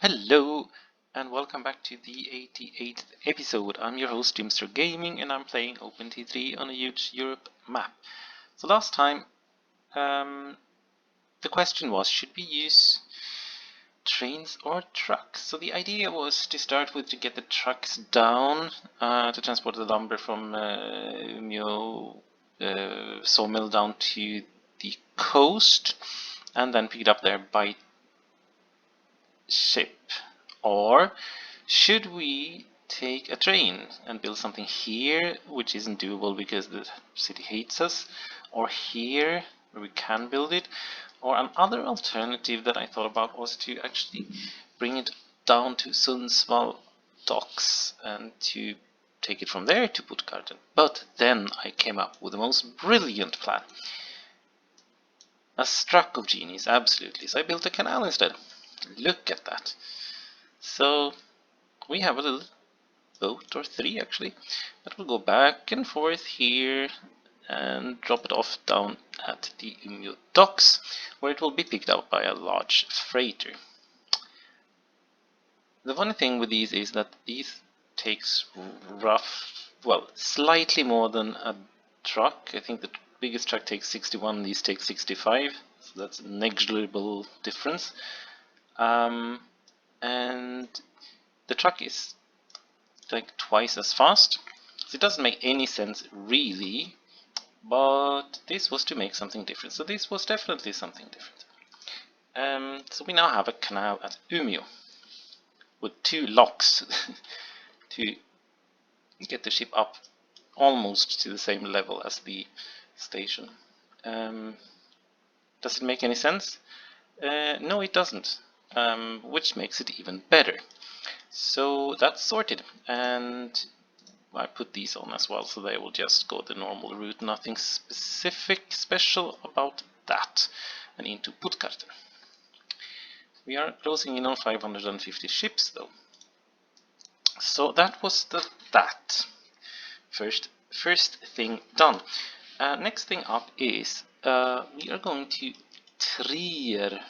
Hello and welcome back to the 88th episode. I'm your host Jimster Gaming and I'm playing OTTD on a huge Europe map. So last time the question was, should we use trains or trucks? So the idea was to start with to get the trucks down to transport the lumber from Umeå sawmill down to the coast and then pick it up there by ship. Or should we take a train and build something here, which isn't doable because the city hates us, or here where we can build it? Or another alternative that I thought about was to actually bring it down to Sundsvall docks and to take it from there to Puttgarten. But then I came up with the most brilliant plan. A stroke of genius, absolutely. So I built a canal instead. Look at that. So we have a little boat, or three actually, that will go back and forth here and drop it off down at the Umeå docks, where it will be picked up by a large freighter. The funny thing with these is that these takes slightly more than a truck. I think the biggest truck takes 61, these take 65, so that's a negligible difference. And the truck is like twice as fast, so it doesn't make any sense really, but this was to make something different, so this was definitely something different. So we now have a canal at Umeå with two locks to get the ship up almost to the same level as the station. Does it make any sense? No, it doesn't, which makes it even better. So that's sorted, and I put these on as well, so they will just go the normal route, nothing special about that, and into Puttgarten. We are closing in on 550 ships though. So that was that. First thing done. Next thing up is we are going to Trier,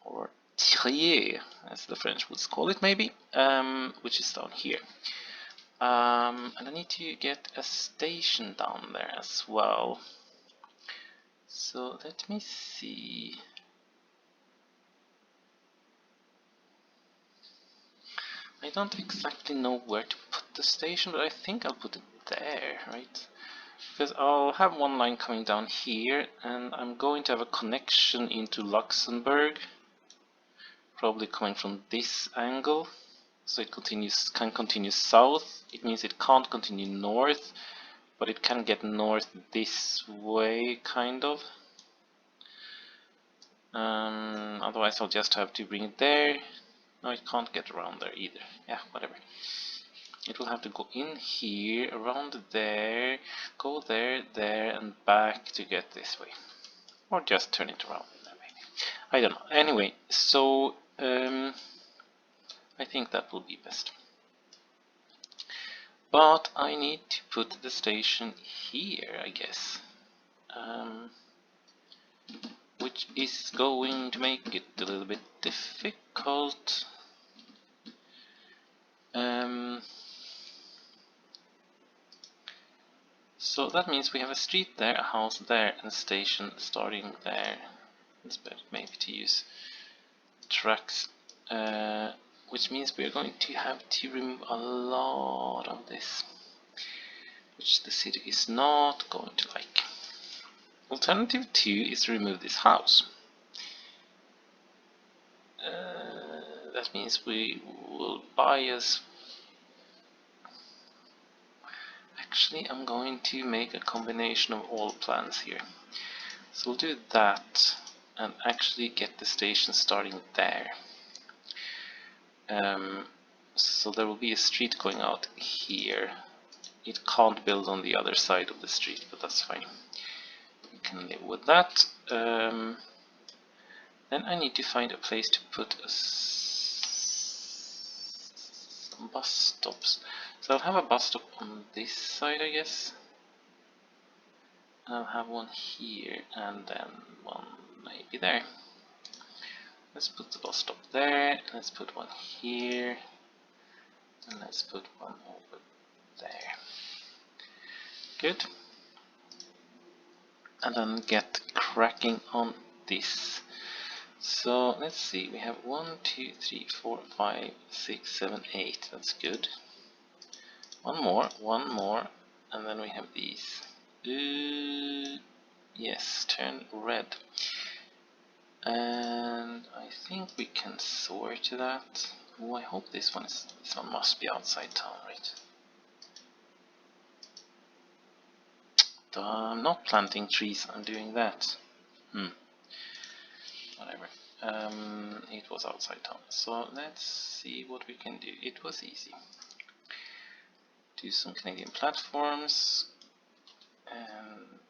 or Trier, as the French would call it maybe, which is down here. And I need to get a station down there as well. So let me see. I don't exactly know where to put the station, but I think I'll put it there, right? Because I'll have one line coming down here, and I'm going to have a connection into Luxembourg, probably coming from this angle. So it can continue south. It means it can't continue north, but it can get north this way, kind of. Otherwise I'll just have to bring it there. No, it can't get around there either. Yeah, whatever. It will have to go in here, around there, go there, there, and back to get this way. Or just turn it around that way. I don't know. Anyway, so I think that will be best. But I need to put the station here, I guess. Which is going to make it a little bit difficult. So that means we have a street there, a house there, and a station starting there. It's better maybe to use tracks, which means we're going to have to remove a lot of this, which the city is not going to like. Alternative 2 is to remove this house. That means we will buy us. Actually, I'm going to make a combination of all plans here. So we'll do that and actually get the station starting there. So there will be a street going out here. It can't build on the other side of the street, but that's fine. We can live with that. Then I need to find a place to put some bus stops. So I'll have a bus stop on this side, I guess. And I'll have one here and then one maybe there. let's put the bus stop there, let's put one here, and let's put one over there. Good. And then get cracking on this. So let's see, we have 1, 2, 3, 4, 5, 6, 7, 8. That's good. One more, and then we have these. Yes, turn red. And I think we can sort that. Oh, I hope this one must be outside town, right? I'm not planting trees, I'm doing that. Whatever. It was outside town. So let's see what we can do. It was easy. Do some Canadian platforms. And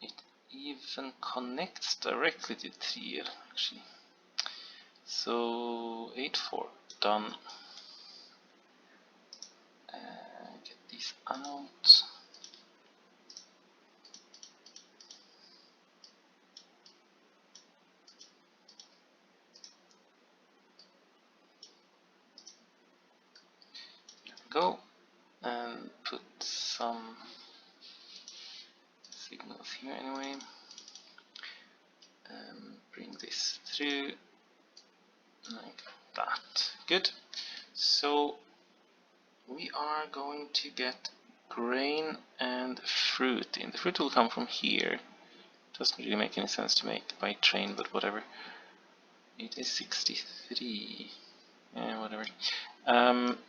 it even connects directly to Trier, actually. So 8-4, done. Get these out. Go and put some signals here anyway. Bring this through like that. Good. So we are going to get grain and fruit in. The fruit will come from here. Doesn't really make any sense to make by train, but whatever. It is 63. Yeah, whatever.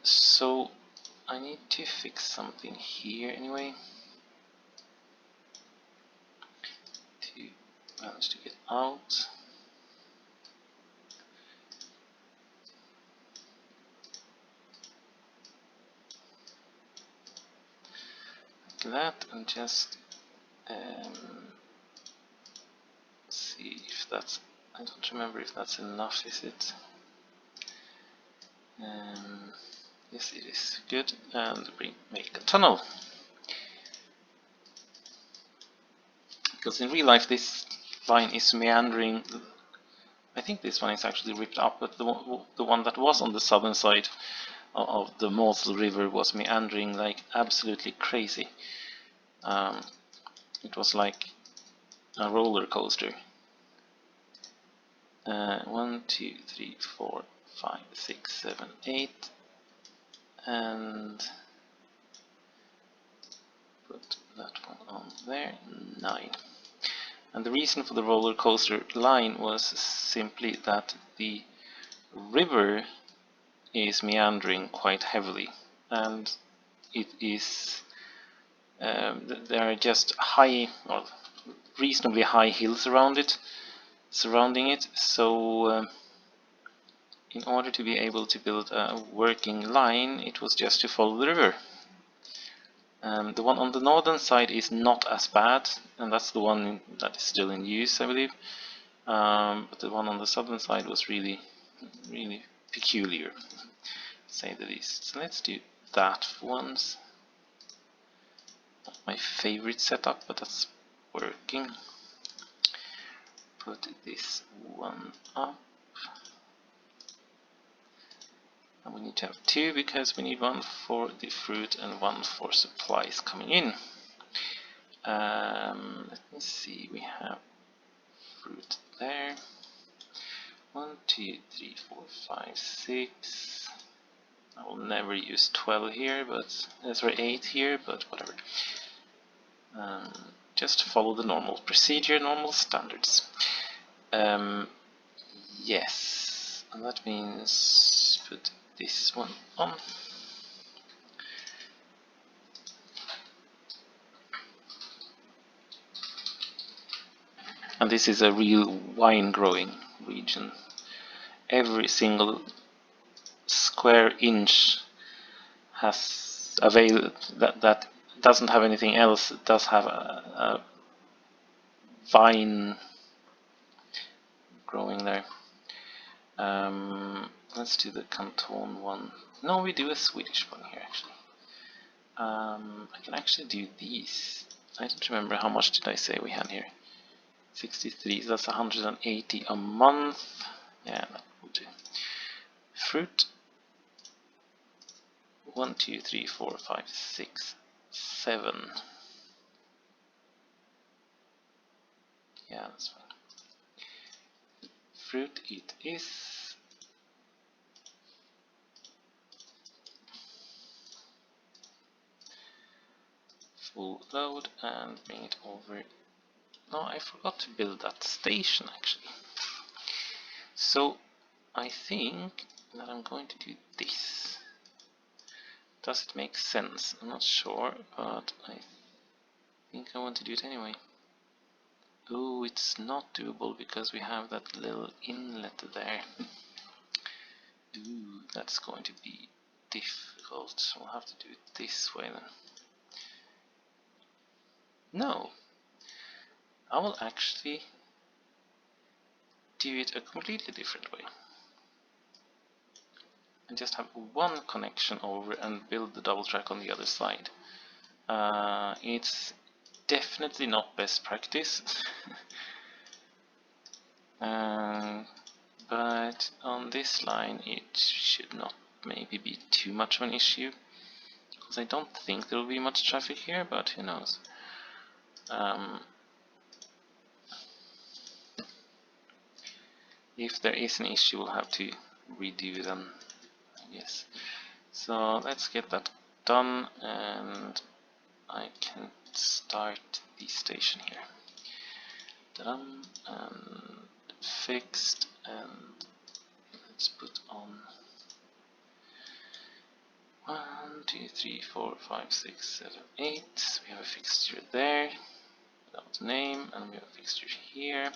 So I need to fix something here anyway to manage to get out. Like that, and just see if that's, I don't remember if that's enough, is it? Yes, it is. Good. And make a tunnel. Because in real life this line is meandering. I think this one is actually ripped up, but the one that was on the southern side of the Mosel River was meandering like absolutely crazy. It was like a roller coaster. 1, 2, 3, 4, 5, 6, 7, 8, and put that one on there, 9. And the reason for the roller coaster line was simply that the river is meandering quite heavily, and it is there are just high or reasonably high hills around it, surrounding it. So in order to be able to build a working line, it was just to follow the river. The one on the northern side is not as bad, and that's the one that is still in use, I believe. But the one on the southern side was really peculiar, to say the least. So let's do that for once. Not my favorite setup, but that's working. Put this one up. And we need to have 2 because we need 1 for the fruit and 1 for supplies coming in. Let me see, we have fruit there. 1, 2, 3, 4, 5, 6. I will never use 12 here, but sorry, 8 here, but whatever. Just follow the normal procedure, normal standards. Yes, and that means put this one on. And this is a real wine growing region. Every single square inch has that doesn't have anything else. It does have a vine growing there. Let's do the Canton one. No, we do a Swedish one here actually. I can actually do these. I don't remember how much did I say we had here. 63, so that's 180 a month. Yeah, that will do. Fruit. 1, 2, 3, 4, 5, 6, 7. Yeah, that's fine. Fruit it is. Full load and bring it over. No, I forgot to build that station actually. So I think that I'm going to do this. Does it make sense? I'm not sure, but I think I want to do it anyway. Oh, it's not doable because we have that little inlet there. Ooh, that's going to be difficult. We'll have to do it this way then. No, I will actually do it a completely different way. And just have one connection over and build the double track on the other side. It's definitely not best practice. But on this line it should not maybe be too much of an issue, because I don't think there will be much traffic here, but who knows. If there is an issue, we'll have to redo them, I guess. So let's get that done, and I can start the station here. Ta-dam, and fixed, and let's put on 1, 2, 3, 4, 5, 6, 7, 8. We have a fixture there without name, and we have a fixture here.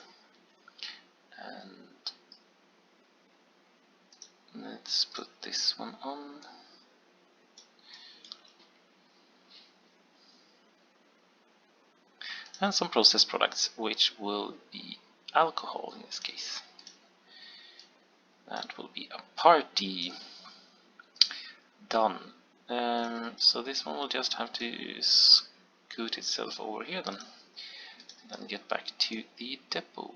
And let's put this one on. And some processed products, which will be alcohol in this case. That will be a party. Done. So this one will just have to scoot itself over here then get back to the depot.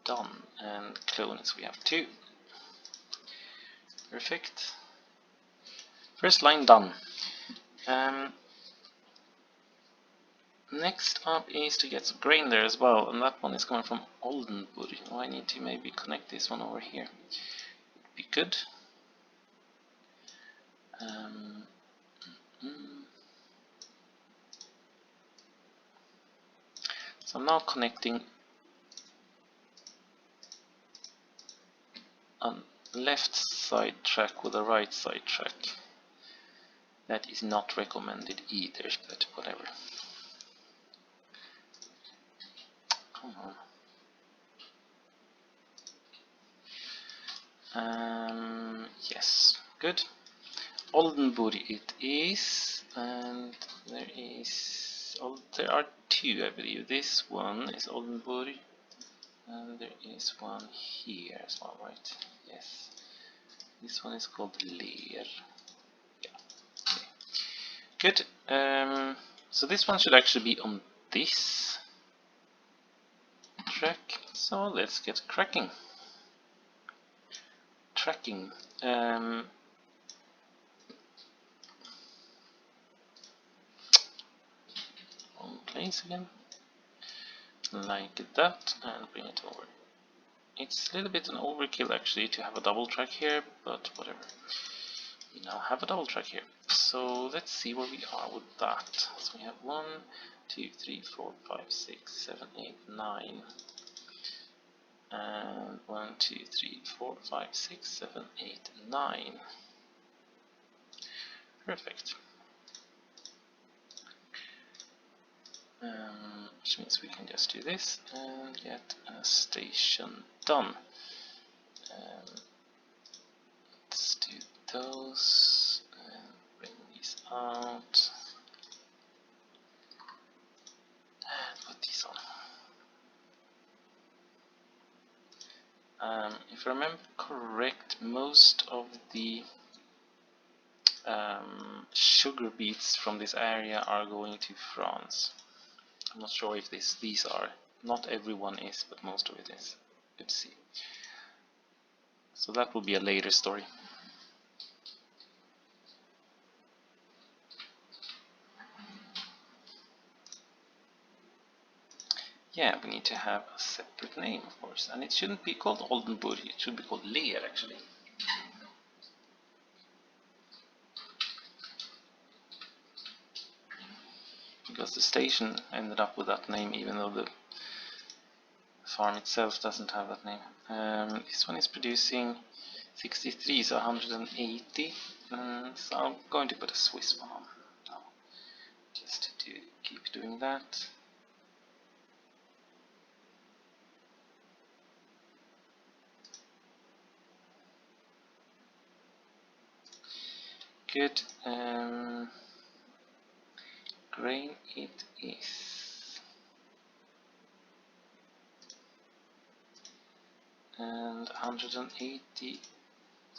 Done. And clones we have 2. Perfect. First line done. Next up is to get some grain there as well, and that one is coming from Oldenburg. Oh, I need to maybe connect this one over here. Would be good. So I'm now connecting a left side track with a right side track. That is not recommended either, but whatever. Come on. Yes, good. Oldenburg it is, and there are 2, I believe. This one is Oldenburg, and there is one here as well, right? Yes. This one is called Leer. Yeah. Okay. Good. So this one should actually be on this track. So let's get cracking. Tracking. Place again, like that, and bring it over. It's a little bit an overkill actually to have a double track here, but whatever. We now have a double track here. So let's see where we are with that. So we have 1, 2, 3, 4, 5, 6, 7, 8, 9. And 1, 2, 3, 4, 5, 6, 7, 8, 9. Perfect. Which means we can just do this and get a station done. Let's do those and bring these out and put these on. If I remember correct, most of the sugar beets from this area are going to France. I'm not sure if these are. Not everyone is, but most of it is. Let's see. So that will be a later story. Yeah, we need to have a separate name, of course, and it shouldn't be called Oldenburg, it should be called Leer, actually. Because the station ended up with that name, even though the farm itself doesn't have that name. This one is producing 63, so 180, so I'm going to put a Swiss one on now, just to keep doing that. Good. Grain it is. And 180,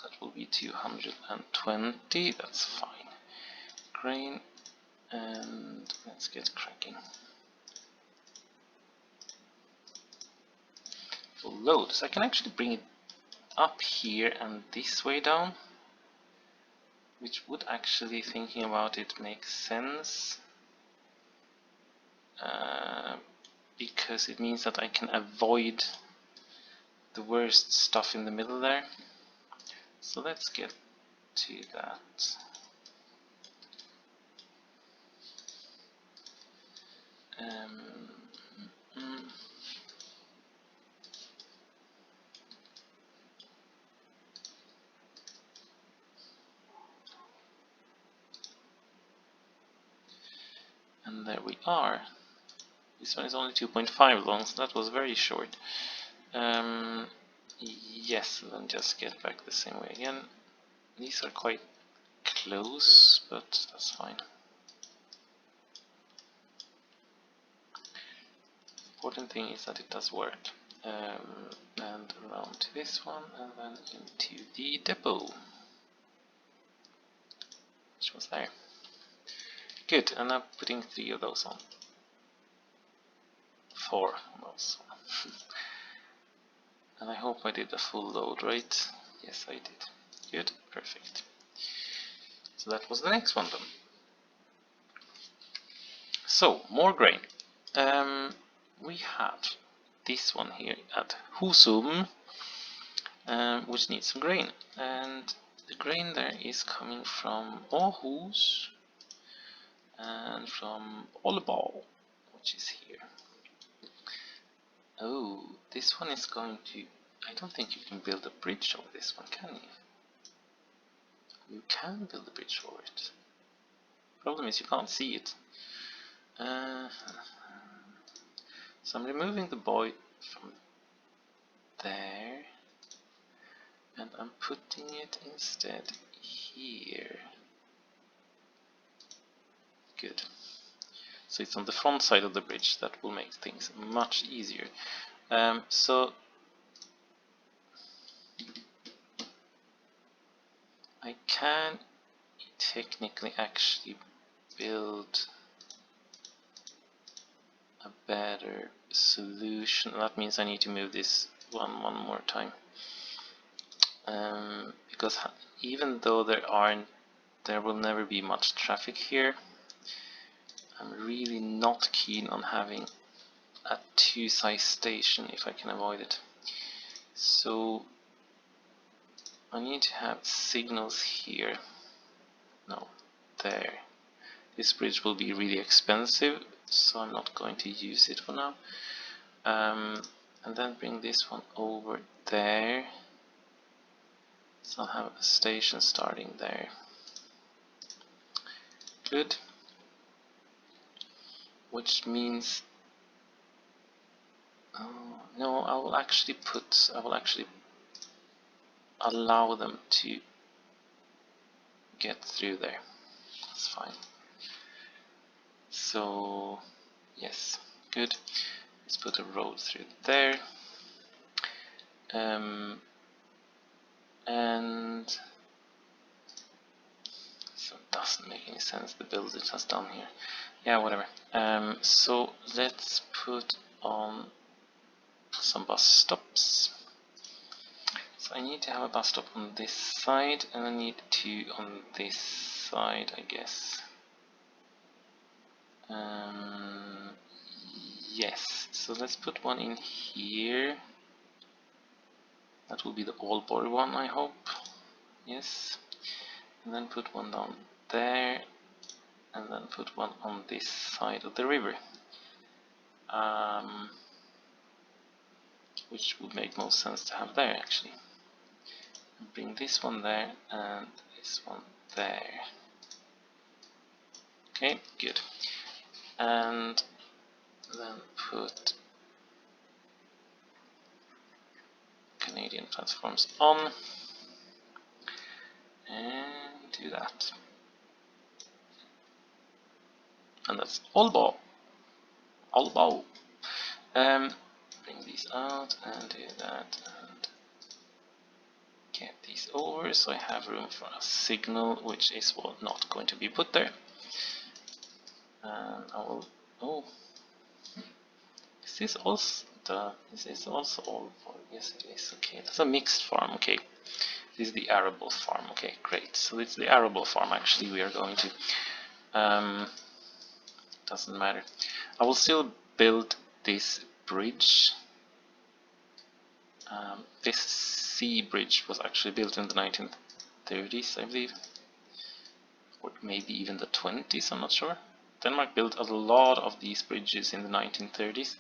that will be 220, that's fine. Grain, and let's get cracking. Full load, so I can actually bring it up here and this way down, which would actually, thinking about it, make sense. Because it means that I can avoid the worst stuff in the middle there. So let's get to that. And there we are. This one is only 2.5 long, so that was very short. Yes, then just get back the same way again. These are quite close, but that's fine. Important thing is that it does work. And around to this one, and then into the depot, which was there. Good, and I'm putting 3 of those on. 4 of those. And I hope I did a full load, right? Yes, I did. Good, perfect. So that was the next one then. So, more grain. We have this one here at Husum, which needs some grain. And the grain there is coming from Aarhus and from Aalborg, which is here. Oh, this one is going to... I don't think you can build a bridge over this one, can you? You can build a bridge over it. Problem is you can't see it. So I'm removing the boy from there, and I'm putting it instead here. Good. So it's on the front side of the bridge. That will make things much easier. So I can technically actually build a better solution. That means I need to move this one more time. Because even though there will never be much traffic here, I'm really not keen on having a 2-size station if I can avoid it. So I need to have signals here. No, there. This bridge will be really expensive, so I'm not going to use it for now. And then bring this one over there. So I'll have a station starting there. Good. Which means... no, I will actually allow them to get through there. That's fine. So, yes, good. Let's put a road through there. And so it doesn't make any sense to build it just down here. Yeah, whatever. So let's put on some bus stops. So I need to have a bus stop on this side, and I need two on this side, I guess. Yes, so let's put one in here. That will be the Aalborg one, I hope. Yes. And then put one down there, and then put one on this side of the river. Which would make most sense to have there, actually. And bring this one there, and this one there. Okay, good. And then put Canadian platforms on, and do that. And that's Aalborg. Aalborg. Bring these out and do that, and get these over so I have room for a signal, which is not going to be put there. And I will. Oh, is this also Aalborg? Yes, it is. Okay, that's a mixed farm. Okay, this is the arable farm. Okay, great. So it's the arable farm. Actually, we are going to. Doesn't matter. I will still build this bridge. This sea bridge was actually built in the 1930s, I believe, or maybe even the 20s, I'm not sure. Denmark built a lot of these bridges in the 1930s.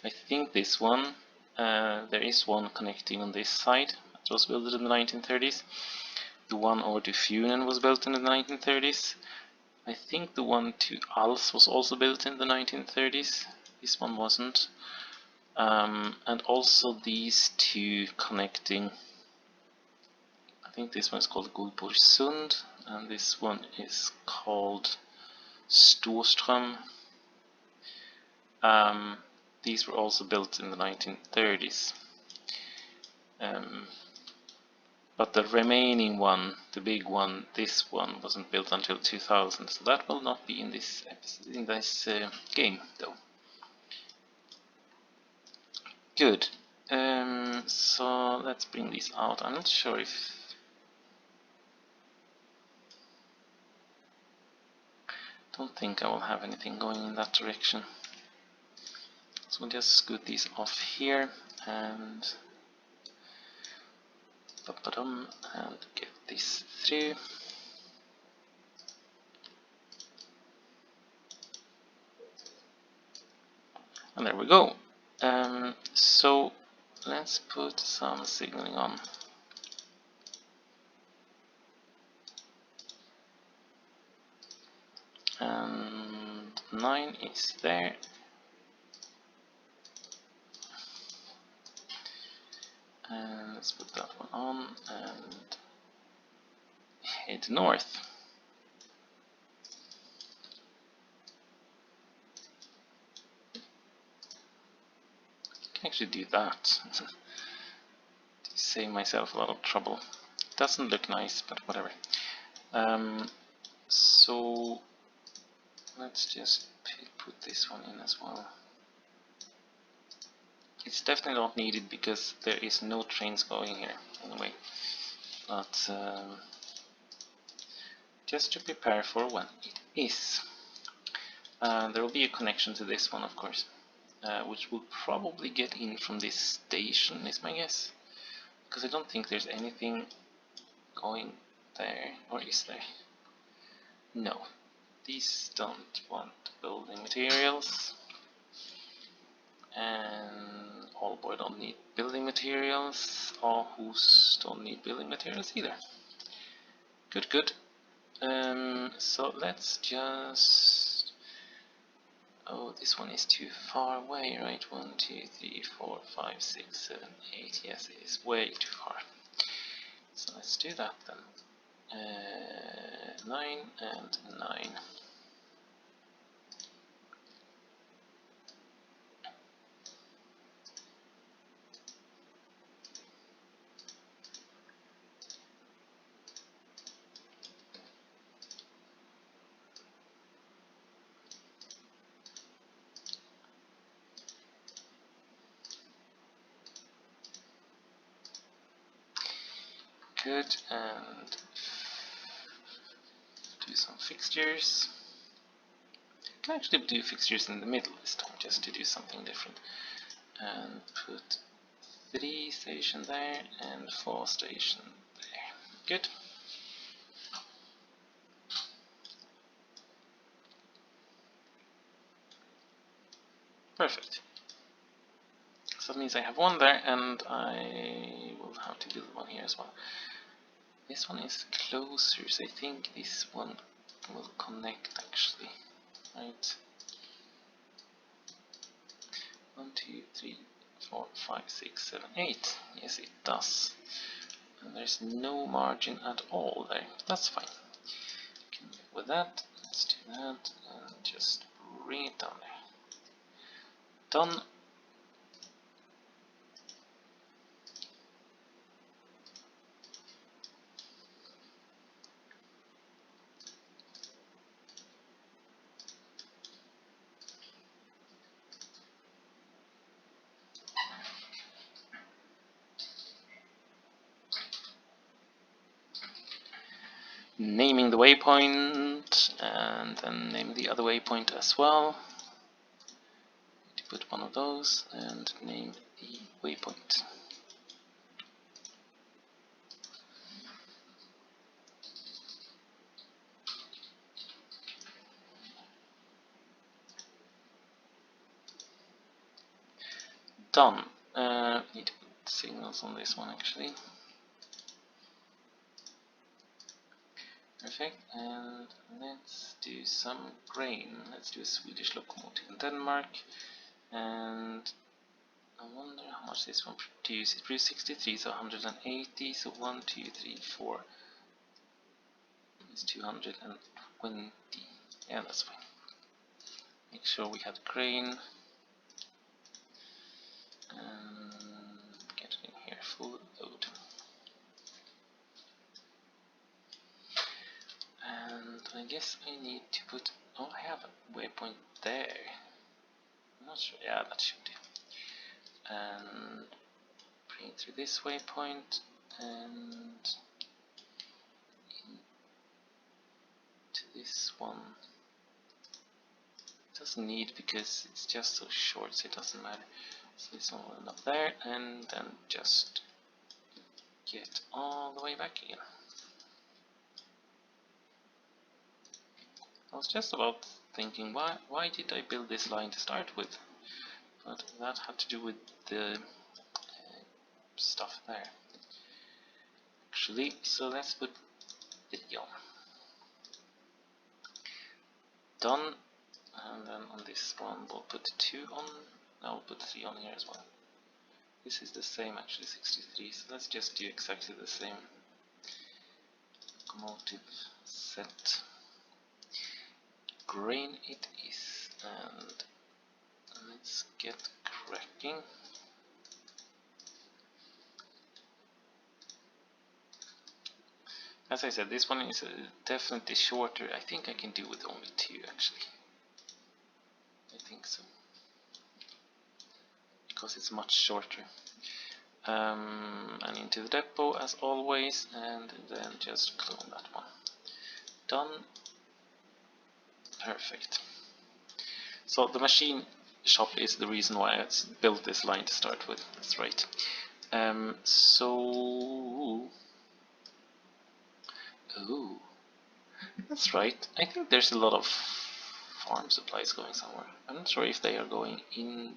I think this one, there is one connecting on this side that was built in the 1930s. The one over to Funen was built in the 1930s. I think the one to Als was also built in the 1930s. This one wasn't. And also these two connecting. I think this one is called Gullborgsund, and this one is called Storström. These were also built in the 1930s. But the remaining one, the big one, this one wasn't built until 2000, so that will not be in this episode, in this game, though. Good. So let's bring these out. I'm not sure if. Don't think I will have anything going in that direction. So we'll just scoot these off here and get this through. And there we go. So let's put some signaling on. And 9 is there. And let's put that one on and head north. I can actually do that to save myself a lot of trouble. It doesn't look nice, but whatever. So let's just put this one in as well. It's definitely not needed because there is no trains going here anyway. But just to prepare for when it is. There will be a connection to this one, of course, which will probably get in from this station, is my guess. Because I don't think there's anything going there, or is there? No. These don't want building materials. And Aalborg don't need building materials. Aarhus don't need building materials either. Good, good. So let's just. Oh, this one is too far away, right? 1, 2, 3, 4, 5, 6, 7, 8. Yes, it is way too far. So let's do that then. 9 and 9. Good, and do some fixtures. I can actually do fixtures in the middle this time, just to do something different. And put 3 station there and 4 station there. Good. Perfect. So that means I have one there, and I will have to build one here as well. This one is closer, so I think this one will connect actually. Right. 1, 2, 3, 4, 5, 6, 7, 8. Yes, it does. And there's no margin at all there. That's fine. Can live with that. Let's do that and just bring it down there. Done. Naming the waypoint, and then name the other waypoint as well. To put one of those and name the waypoint. Done. Need to put signals on this one actually. Perfect, and let's do some grain. Let's do a Swedish locomotive in Denmark, and I wonder how much this one produces. It produces 63, so 180, so 1, 2, 3, 4. It's 220. Yeah, that's fine. Make sure we have grain. And get it in here, full load. And I guess I need to put, oh, I have a waypoint there. I'm not sure, yeah, that should do. And bring it through this waypoint and into this one. It doesn't need because it's just so short, so it doesn't matter. So this one will end up there, and then just get all the way back again. I was just about thinking, why did I build this line to start with? But that had to do with the stuff there. Actually, so let's put video. Done. And then on this one we'll put 2 on. Now we'll put 3 on here as well. This is the same actually, 63. So let's just do exactly the same. Locomotive set. Grain it is, and let's get cracking. As I said, this one is definitely shorter. I think I can do with only 2 actually. I think so. Because it's much shorter. And into the depot as always, and then just clone that one. Done. Perfect. So the machine shop is the reason why I built this line to start with. That's right. Oh, that's right. I think there's a lot of farm supplies going somewhere. I'm not sure if they are going in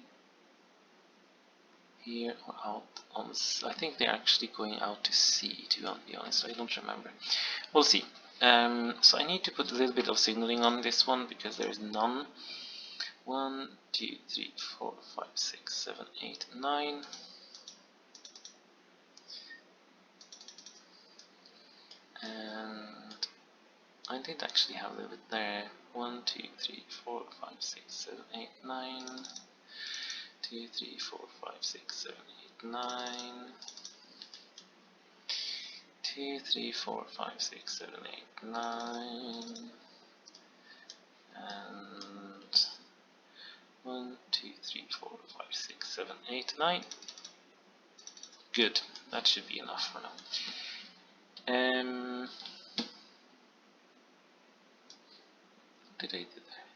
here or out on. I think they're actually going out to sea, to be honest. I don't remember. We'll see. So I need to put a little bit of signaling on this one because there's none. 1, 2, 3, 4, 5, 6, 7, 8, 9. And I did actually have a little bit there. 1, 2, 3, 4, 5, 6, 7, 8, 9. 2, 3, 4, 5, 6, 7, 8, 9. 2, 3, 4, 5, 6, 7, 8, 9. And 1, 2, 3, 4, 5, 6, 7, 8, 9. Good. That should be enough for now. What did I do there?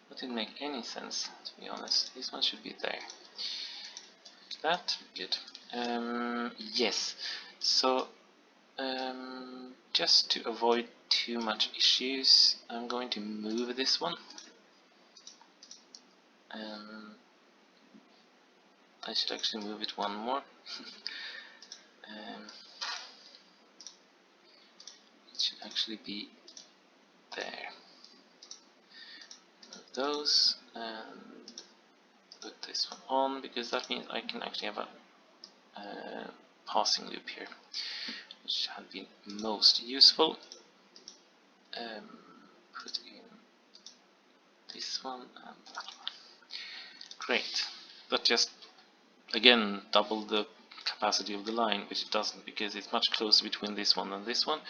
That didn't make any sense, to be honest. This one should be there. That, good. Yes, so just to avoid too much issues, I'm going to move this one. I should actually move it one more. It should actually be there. Move those and put this one on, because that means I can actually have a passing loop here, which had been most useful. Put in this one and that one. Great. That just again double the capacity of the line, which it doesn't, because it's much closer between this one and this one,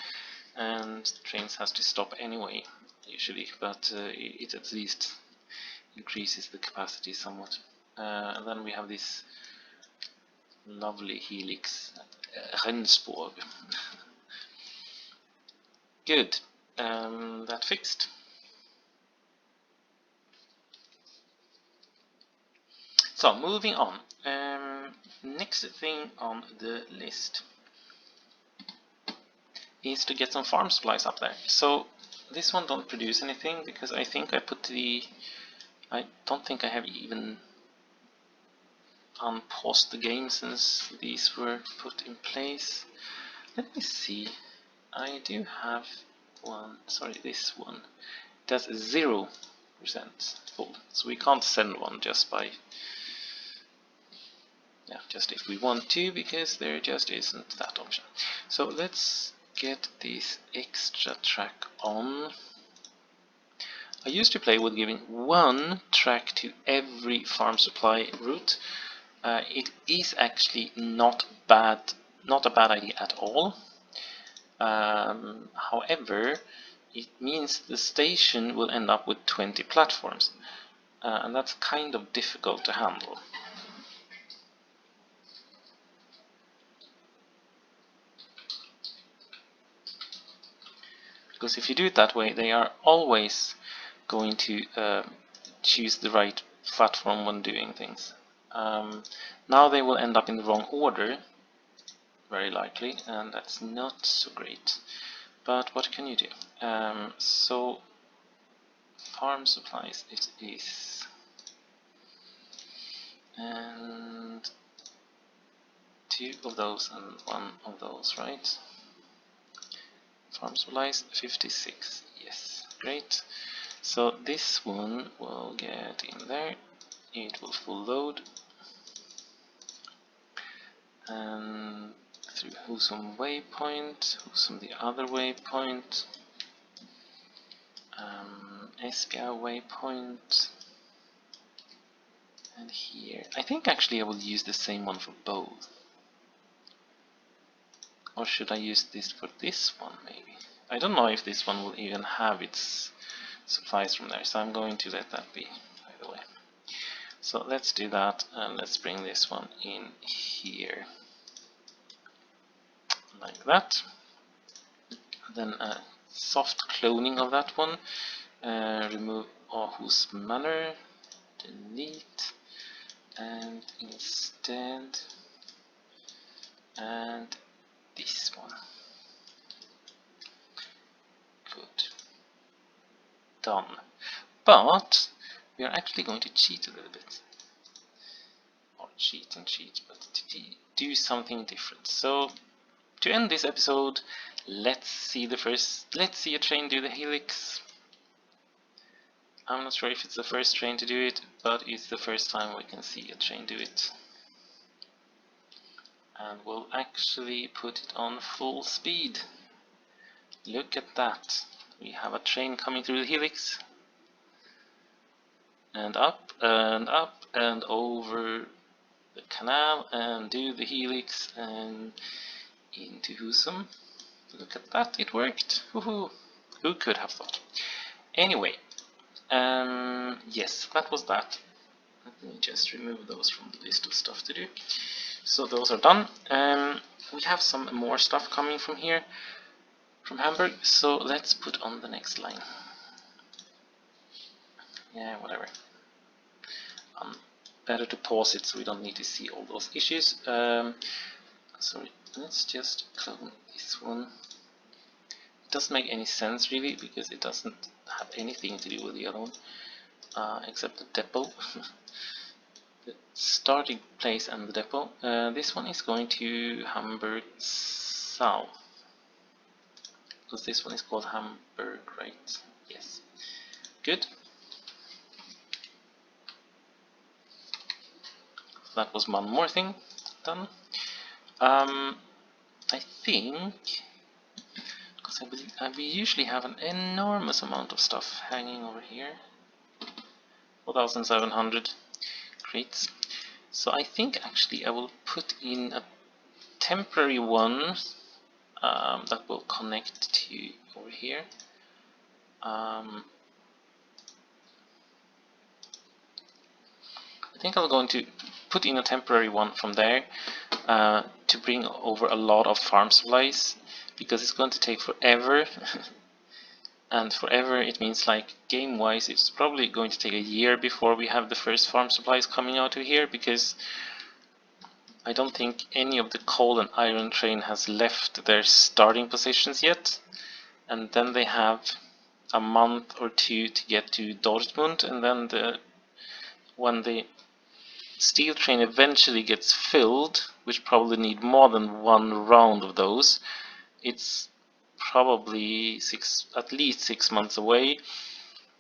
and trains has to stop anyway usually, but it at least increases the capacity somewhat. And then we have this lovely helix at Rendsburg. Good, that fixed. So moving on, next thing on the list is to get some farm supplies up there. So this one don't produce anything, because I think I put I don't think I have even unpaused the game since these were put in place. Let me see. I do have one, sorry, this one. It has 0% full, so we can't send one just by, yeah, just if we want to, because there just isn't that option. So let's get this extra track on. I used to play with giving 1 track to every farm supply route. It is actually not a bad idea at all. However, it means the station will end up with 20 platforms, and that's kind of difficult to handle. Because if you do it that way, they are always going to choose the right platform when doing things. Now they will end up in the wrong order, very likely, and that's not so great. But what can you do? So farm supplies it is, and 2 of those and 1 of those, right? Farm supplies 56, yes, great. So this one will get in there, it will full load, and through Husum waypoint, Husum the other waypoint, Espia waypoint, and here. I think actually I will use the same one for both. Or should I use this for this one maybe? I don't know if this one will even have its supplies from there, so I'm going to let that be, by the way. So let's do that, and let's bring this one in here. Like that. Then a soft cloning of that one. Remove Aarhus Manor, delete, and instead and this one. Good. Done. But we are actually going to cheat a little bit. Or cheat and cheat, but to do something different. So to end this episode, let's see a train do the helix. I'm not sure if it's the first train to do it, but it's the first time we can see a train do it. And we'll actually put it on full speed. Look at that. We have a train coming through the helix. And up and over the canal and do the helix and into Husum. Look at that, it worked. Woohoo! Who could have thought? Anyway, yes, that was that. Let me just remove those from the list of stuff to do. So those are done. We have some more stuff coming from here, from Hamburg, so let's put on the next line. Yeah, whatever. Better to pause it so we don't need to see all those issues. Sorry, let's just clone this one. It doesn't make any sense really, because it doesn't have anything to do with the other one, except the depot. The starting place and the depot. This one is going to Hamburg South, because this one is called Hamburg, right? Yes. Good. That was one more thing done. I think, because I believe we usually have an enormous amount of stuff hanging over here. 4,700 crates. So I think actually I will put in a temporary one that will connect to over here. I think I'm going to put in a temporary one from there to bring over a lot of farm supplies, because it's going to take forever. And forever, it means like game-wise, it's probably going to take a year before we have the first farm supplies coming out of here, because I don't think any of the coal and iron train has left their starting positions yet. And then they have a month or two to get to Dortmund, and then when the steel train eventually gets filled, which probably need more than one round of those, it's probably at least 6 months away,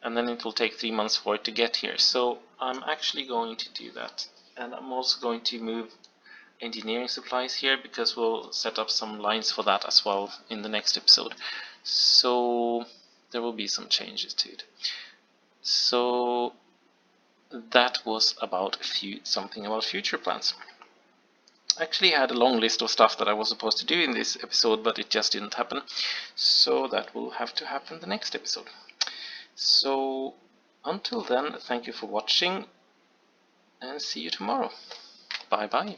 and then it will take 3 months for it to get here. So I'm actually going to do that, and I'm also going to move engineering supplies here, because we'll set up some lines for that as well in the next episode. So there will be some changes to it. So that was about something about future plans. I actually had a long list of stuff that I was supposed to do in this episode, but it just didn't happen. So that will have to happen the next episode. So until then, thank you for watching, and see you tomorrow. Bye bye.